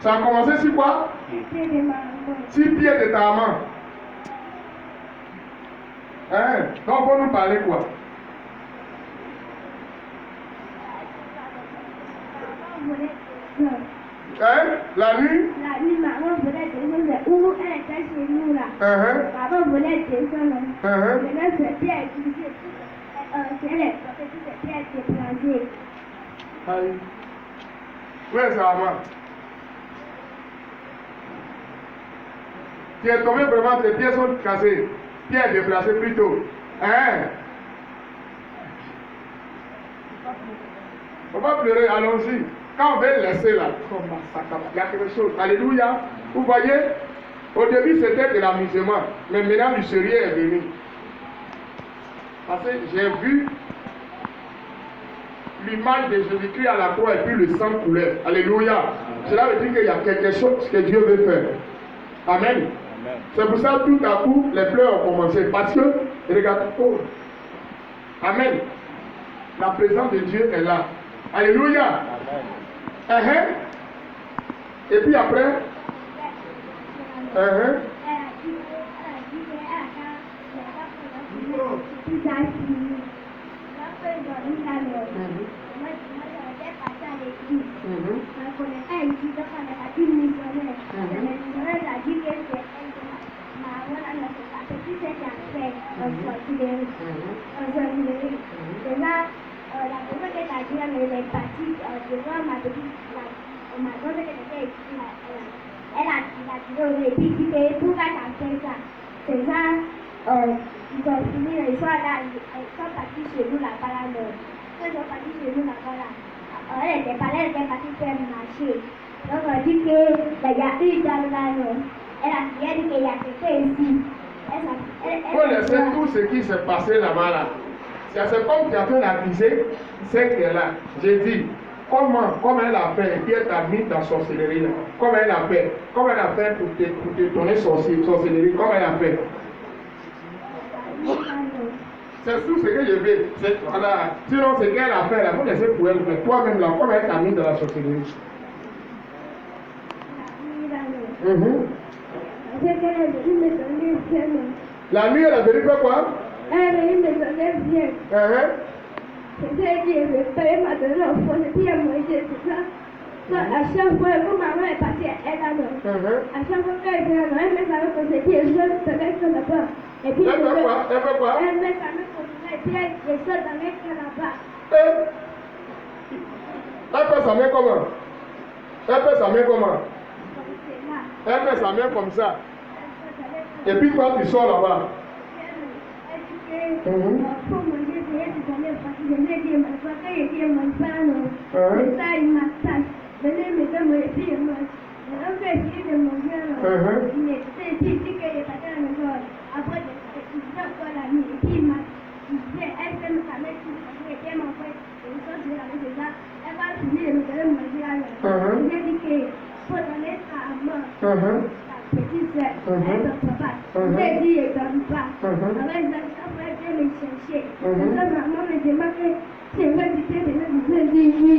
Ça a commencé sur quoi? Sur pied de ta maman. Hein? Donc, on nous parler quoi? Hein? La nuit? La nuit, maman voulait descendre où elle était chez nous là. Maman voulait descendre. Maintenant, c'est Pierre qui disait, c'est les professeurs, c'est Pierre qui est placé. Aïe. Où est sa maman? Tu es tombé vraiment, tes pieds sont cassés. Pieds déplacés plutôt. Hein? On va pleurer, allons-y. Quand on va laisser là, il y a quelque chose. Alléluia. Vous voyez, au début c'était de l'amusement, mais maintenant le sérieux est venu. Parce que j'ai vu l'image de Jésus-Christ à la croix et puis le sang coulait. Alléluia. Cela veut dire qu'il y a quelque chose que Dieu veut faire. Amen. C'est pour ça que tout à coup, les pleurs ont commencé. Parce que, regarde, oh. Amen. La présence de Dieu est là. Alléluia. Et puis après, la personne que t'as dit, elle est partie devant ma petite, ma grande qui était ici, elle a dit, et puis dit que pourquoi t'as fait ça? C'est ça, ils ont fini le soir là, ils sont partis chez nous là-bas là, quand ils sont partis chez nous là-bas là, elle était partie faire le marché. Donc on dit que, il y a une dame là, elle a dit qu'il y a quelqu'un ici. Il faut laisser tout ce qui s'est passé là-bas là. C'est comme tu as fait la visée, c'est qu'elle est là. J'ai dit, comment elle a fait, et puis elle t'a mis dans sorcellerie là. Comment elle a fait pour te donner sorcellerie, comment elle a fait. C'est tout ce que je veux. Voilà. Sinon, ce qu'elle a fait là, il faut laisser pour elle. Mais toi-même là, comment elle t'a mis dans la sorcellerie. La nuit, elle a venu faire quoi? Elle est venue me donner bien. C'était dit, le père m'a donné l'enfant, et puis elle m'a dit, c'est ça. À chaque fois, quand maman est partie, elle a donné. À chaque fois qu'elle vient, elle met sa main comme ça, et puis elle joue avec son là-bas. Et puis elle fait quoi? Elle fait quoi? Elle met sa main comme ça, et puis elle saute avec elle là-bas. Elle fait sa main comment? Elle fait sa main comment? Elle fait sa main comme ça. Et puis toi, tu sors là-bas. Pour manger, c'est aller parce que je l'ai dit, ma soeur, quand il dit mon pain, c'est ça, il m'attache. Venez me donner, et puis il mange. Alors que j'ai dit de manger, il dit qu'il est parti à la maison. Après, il dit encore la nuit, et puis il m'a dit, elle fait me calmer tout, parce qu'elle m'a fait une chose de la maison, elle va finir de me donner manger à l'heure. J'ai dit qu'il faut donner ça à moi. Petite sœur, elle ne peut pas. J'ai dit, elle ne donne pas. Alors, elle vient me chercher. Alors, maman me demande que c'est vrai que tu es déjà dit oui.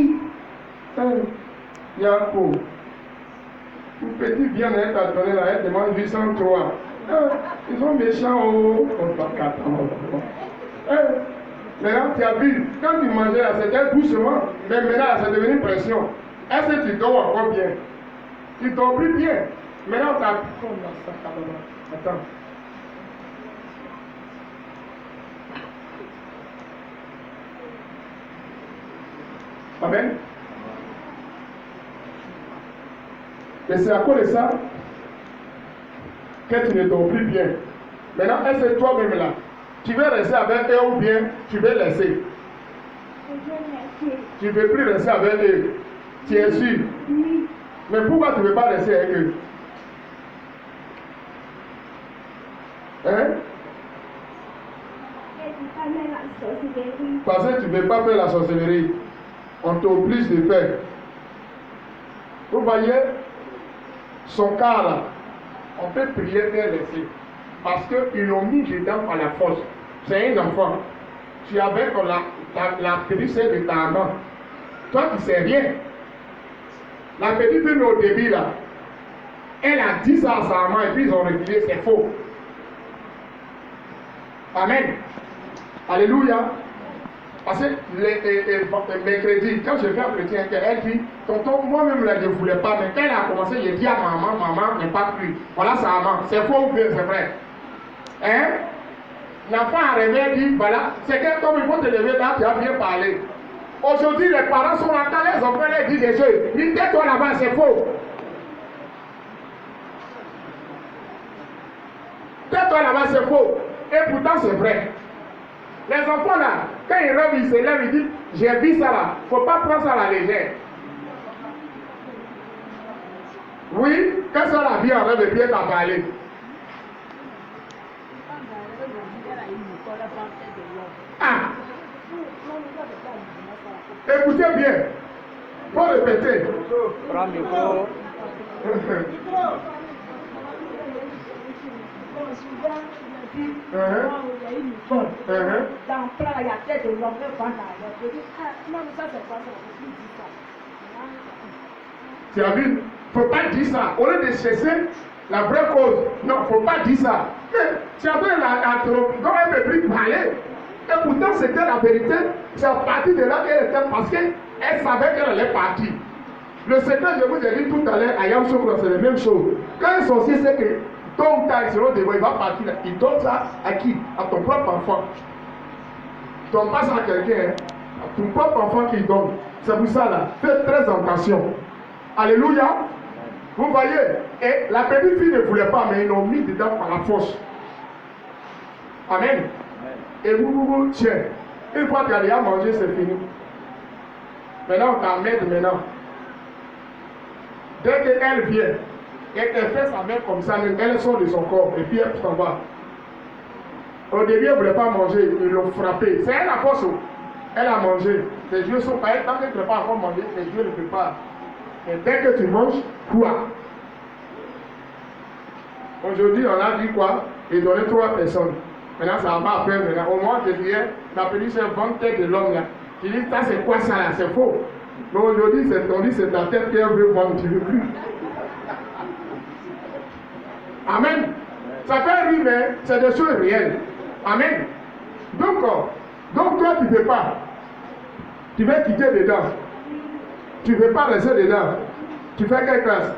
Yako, une petite vient, elle t'a donné là, elle demande 803. Ils sont méchants, oh, maintenant, tu as vu, quand tu mangeais là, c'était doucement, mais maintenant, c'est devenu pression. Est-ce que tu dors encore bien? Tu dors plus bien. Maintenant, tu as... Attends. Amen. Et c'est à cause de ça que tu ne dors plus bien. Maintenant, est-ce que toi-même là, tu veux rester avec eux ou bien tu veux laisser? Tu ne veux plus rester avec eux. Tu es sûr? Oui. Mais pourquoi tu ne veux pas rester avec eux? Hein? Parce que tu ne veux pas faire la sorcellerie. On t'oblige de faire. Vous voyez, son cas là, on peut prier faire laisser. Parce qu'ils l'ont mis dedans par la force. C'est un enfant. Tu avais la petite de ta maman. Toi, tu ne sais rien. La petite fille au début, là, elle a dit ça à sa maman et puis ils ont refusé, c'est faux. Amen. Alléluia. Parce que mercredi, quand je fais entretien, elle dit, tonton, moi-même, je ne voulais pas, mais quand elle a commencé, j'ai dit à maman n'est pas cru. Voilà sa maman. C'est faux ou bien c'est vrai? Hein? L'enfant a rêvé, elle dit, voilà, c'est que comme il faut te lever là, tu as bien parlé. Aujourd'hui, les parents sont là, quand les enfants leur disent des choses, ils disent, tais-toi là-bas, c'est faux. Tais-toi là-bas, c'est faux. Et pourtant, c'est vrai. Les enfants là, quand ils rêvent, ils se lèvent, ils disent, j'ai vu ça là, il ne faut pas prendre ça à la légère. Oui, quand ça la vie en rêve, et puis elle t'a parlé. Ah! Écoutez bien. Faut répéter. Prends le micro. Tu as vu? Faut pas dire ça. Au lieu de chercher la vraie cause. Non, faut pas dire ça. Mais tu as vu la donc elle ne peut plus parler. Et pourtant c'était la vérité. C'est à partir de là qu'elle était parce qu'elle savait qu'elle allait partir. Le secret, je vous ai dit tout à l'heure, à Yam Sokro, c'est la même chose. Quand un sorcier sait que ton temps il va partir, il donne ça à qui? À ton propre enfant. Tu donnes pas ça à quelqu'un, hein? À ton propre enfant qui donne. C'est pour ça là. Faites très attention. Alléluia. Vous voyez, et la petite fille ne voulait pas, mais ils l'ont mis dedans par la force. Amen. Et vous, tiens, une fois qu'elle a mangé, c'est fini. Maintenant, on t'emmène maintenant. Dès qu'elle vient, et qu'elle fait sa main comme ça, elle sort de son corps, et puis elle s'en va. Au début, elle ne voulait pas manger, ils l'ont frappé. C'est elle la force. Elle a mangé. Ses yeux sont pas, tant qu'elle ne peut pas encore manger, ses yeux ne peuvent pas. Et dès que tu manges, quoi? Aujourd'hui, on a dit quoi? Et donné 3 personnes. Maintenant, ça va après. Maintenant, au moins, je disais, la petite c'est 20 têtes de l'homme là. Tu dis, ça c'est quoi ça là? C'est faux. Mais aujourd'hui, on dit, c'est ta tête qu'elle veut vendre, tu ne veux plus. Amen. Ça fait rire, mais c'est des choses réelles. Amen. Donc toi, tu ne veux pas. Tu veux quitter dedans. Tu ne veux pas rester dedans. Tu fais quelle classe?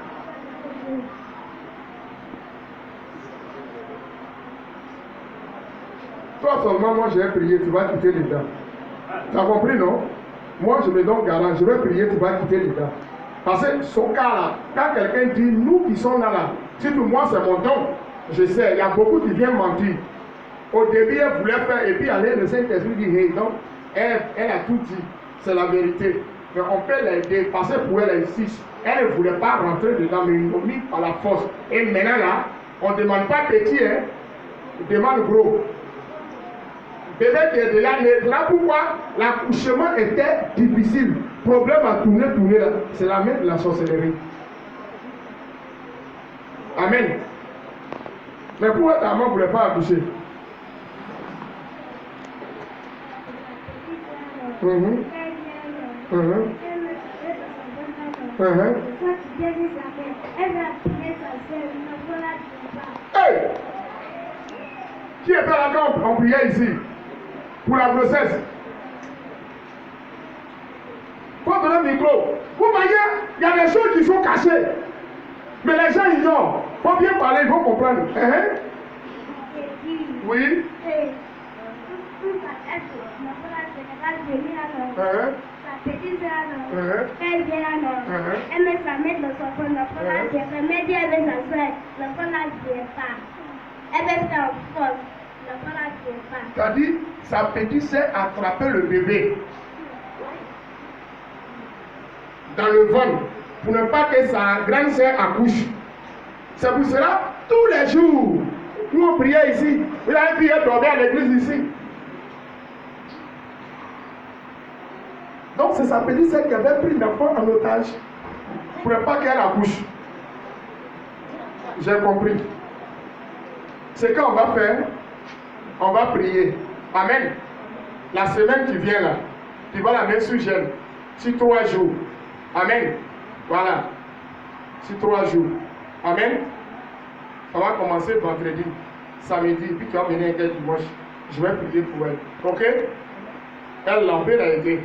Toi seulement, moi j'ai prié, tu vas quitter dedans. Tu as compris, non? Moi je me donne garant, je vais prier, tu vas quitter dedans. Parce que son cas là, quand quelqu'un dit, nous qui sommes là, surtout moi c'est mon don, je sais, il y a beaucoup qui viennent mentir. Au début, elle voulait faire, et puis aller, le Saint-Esprit dit, hey, donc, elle a tout dit, c'est la vérité. Mais on peut l'aider, parce que pour elle insiste. Elle ne voulait pas rentrer dedans, mais ils l'ont mis par la force. Et maintenant là, on ne demande pas petit, hein, on demande gros. Bébé qui est de là, là pourquoi l'accouchement était difficile. Problème à tourner là, c'est la main de la sorcellerie. Amen. Mais pourquoi ta maman ne voulait pas accoucher? Hey! Qui était là quand on priait ici? Pour la grossesse. Il faut donner le micro. Vous voyez, il y a des choses qui sont cachées. Mais les gens ignorent. Il faut bien parler, il faut comprendre. Oui. La petite sœur, elle vient là, elle met sa main dans son front, l'enfant là vient pas. Elle dit elle veut s'asseoir, l'enfant là vient pas. Elle veut faire en force, l'enfant là vient pas. C'est-à-dire, sa petite sœur a attrapé le bébé dans le ventre pour ne pas que sa grande sœur accouche. C'est pour cela, tous les jours, nous on priait ici. Vous avez pu dormir à l'église ici. Donc c'est sa petite sœur qui avait pris l'enfant en otage pour ne pas qu'elle accouche. J'ai compris. C'est quand on va faire, on va prier. Amen. La semaine qui vient là, tu vas la mettre sous gel. Sur 3 jours. Amen. Voilà. Sur 3 jours. Amen. Ça va commencer vendredi, samedi, puis tu vas venir un dimanche. Je vais prier pour elle. Ok? Elle l'a aidé.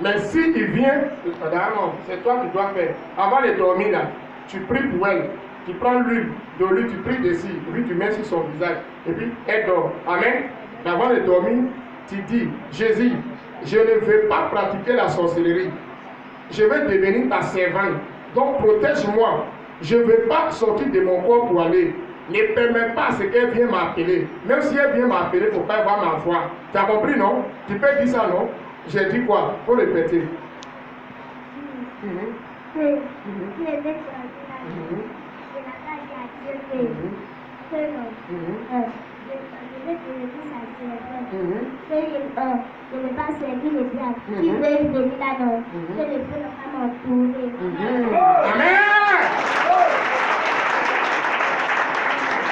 Mais si il vient, non, c'est toi qui dois faire. Avant de dormir là, tu pries pour elle. Tu prends l'huile, de l'huile, tu pries dessus, puis tu mets sur son visage. Et puis elle dort. Amen. Mais avant de dormir, tu dis, Jésus, je ne veux pas pratiquer la sorcellerie. Je vais devenir ta servante. Donc protège-moi. Je ne veux pas sortir de mon corps pour aller. Ne permets pas ce qu'elle vienne m'appeler. Même si elle vient m'appeler, il ne faut pas avoir ma voix. Tu as compris, non? Tu peux dire ça, non? J'ai dit quoi? Il faut répéter. Je ne vais pas servir les blagues. Si vous voulez venir là-dedans, je ne peux pas m'entourer. Amen!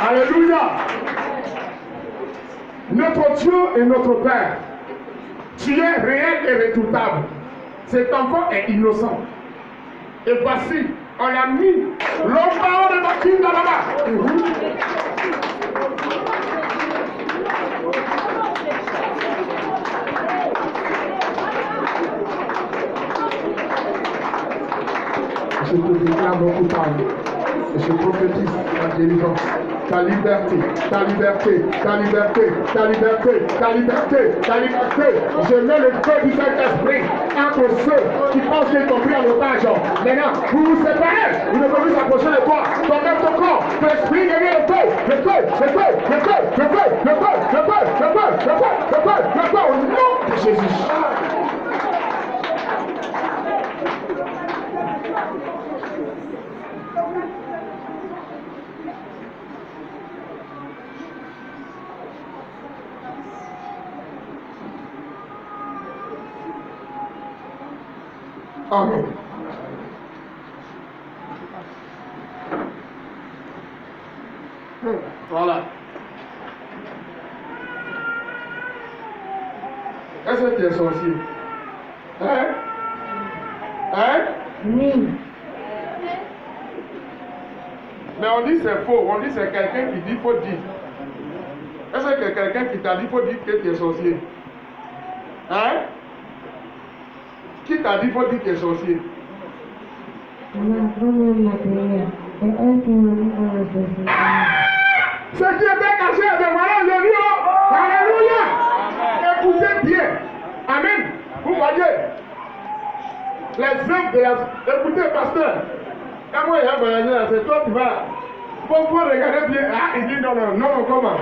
Alléluia! Notre Dieu est notre Père. Tu es réel et redoutable. Cet enfant est innocent. Et voici, on a mis l'enfant de Bakim dans là-bas. Je te déclare mon coupable. Et je prophétise ta délivrance, ta liberté, ta liberté, ta liberté, ta liberté, ta liberté, ta liberté. Je mets le feu du Saint-Esprit entre ceux qui pensent qu'ils t'ont pris en otage. Maintenant, vous vous séparez, vous ne pouvez plus s'approcher de toi. Ton-même ton corps, ton esprit devient le feu, le feu, le feu, le feu, le feu, le feu, le feu, le feu, le feu, le feu, le feu, au nom de Jésus. Amen. Voilà. Est-ce que tu es sorcier? Hein? Hein? Oui. Mais on dit c'est faux. On dit c'est quelqu'un qui dit faut dire. Est-ce que c'est quelqu'un qui t'a dit faut dire que tu es sorcier? Hein? Qui t'a dit faut dire que tu es sorcier? Ce qui était caché, mais voilà aujourd'hui. Alléluia. Écoutez bien. Amen. Vous voyez les œuvres de la... Écoutez, pasteur. Quand moi, il y a un voyageur là, c'est toi qui vas... Faut regarder bien. Ah, il dit non, non, non, comment?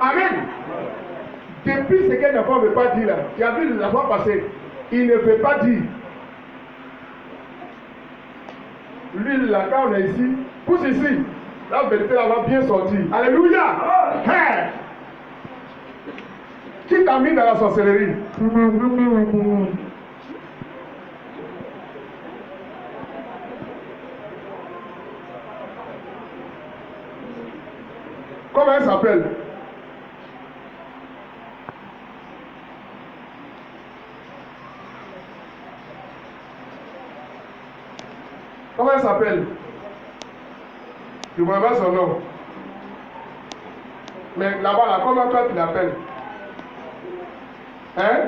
Amen. Depuis ce qu'un enfant ne veut pas dire là, tu as vu la fois passée, il ne veut pas dire. Lui, là, quand on est ici, pousse ici. La vérité là va bien sortir. Alléluia. Hey. Qui t'a mis dans la sorcellerie? Ma grand-mère maternelle. Comment elle s'appelle? Comment elle s'appelle? Je ne vois pas son nom. Mais là-bas, là, comment toi tu l'appelles? Hein?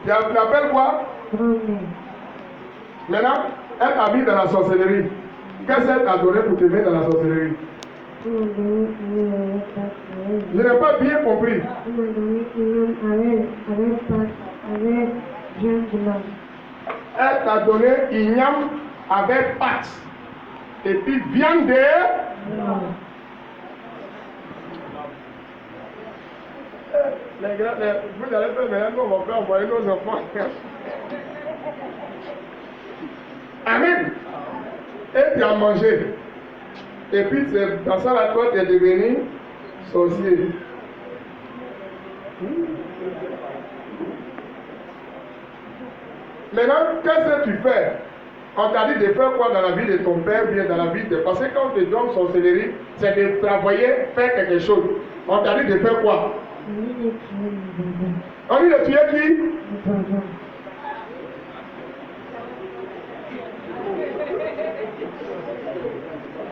Tu l'appelles quoi? Grand-mère. Maintenant, elle t'a mis dans la sorcellerie. Qu'est-ce qu'elle t'a donné pour te mettre dans la sorcellerie? Elle m'a donné une avec Je n'ai pas bien compris. Elle m'a donné une avec pâte, avec viande blanche. Elle t'a donné igname avec pâte. Et puis viande de... Vous allez faire maintenant, on va faire envoyer nos enfants. Amen. Et tu as mangé. Et puis c'est dans ça là, toi, tu es devenu sorcier. Maintenant, qu'est-ce que tu fais? On t'a dit de faire quoi dans la vie de ton père, bien dans la vie de... Parce que quand on te donne sorcellerie, c'est de travailler, faire quelque chose. On t'a dit de faire quoi? On dit de tuer qui?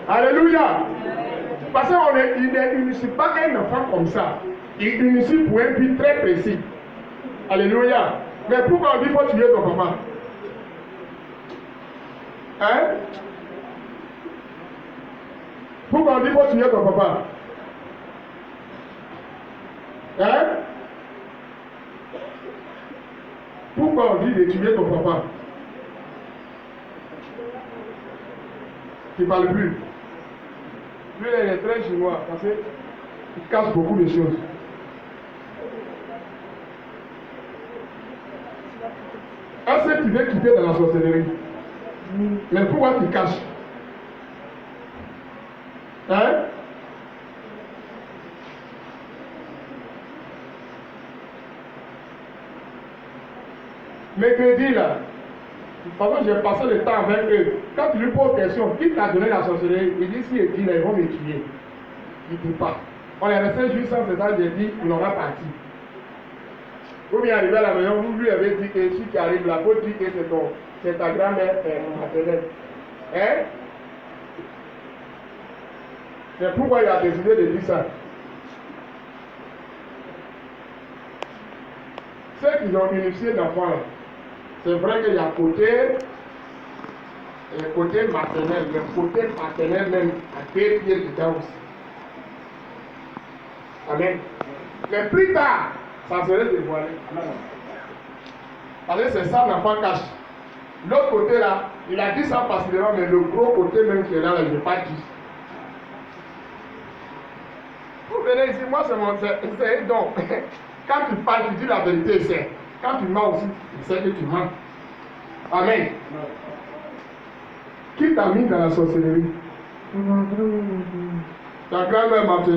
Alléluia. Parce qu'il n'unifie pas un enfant comme ça. Il unifie pour un but très précis. Alléluia. Mais pourquoi on dit qu'il faut tuer ton papa? Hein? Pourquoi on dit qu'il faut tuer ton papa? Hein? Pourquoi on dit de tuer ton papa? Tu ne parles plus. Lui, il est très chinois parce qu'il cache beaucoup de choses. Est-ce que tu veux quitter dans la sorcellerie? Mais pourquoi tu caches? Hein? Mercredi là, parce que j'ai passé le temps avec eux. Quand tu lui poses question, qui t'a donné la sorcellerie? Il dit si il dit là, ils vont me tuer. Il ne dit pas. On est resté juste sans cet âge, j'ai dit, il aura parti. Vous bien arrivé à la maison, vous lui avez dit que si tu arrives là, faut dire que c'est ta grand-mère maternelle. Hein? C'est pourquoi il a décidé de dire ça. Ceux qui ont initié l'enfant, c'est vrai qu'il y a le côté maternel, le côté paternel même à 2 pieds dedans aussi. Amen. Mais plus tard, ça serait dévoilé. Parce que c'est ça l'enfant cache. L'autre côté là, il a dit ça facilement, mais le gros côté même qui est là, je n'ai pas dit. Vous venez ici, moi c'est un don. Quand tu parles, tu dis la vérité, c'est. Quand tu mens aussi, tu sais que tu mens. Amen. Qui t'a mis dans la sorcellerie? Ta grand-mère m'a tenu.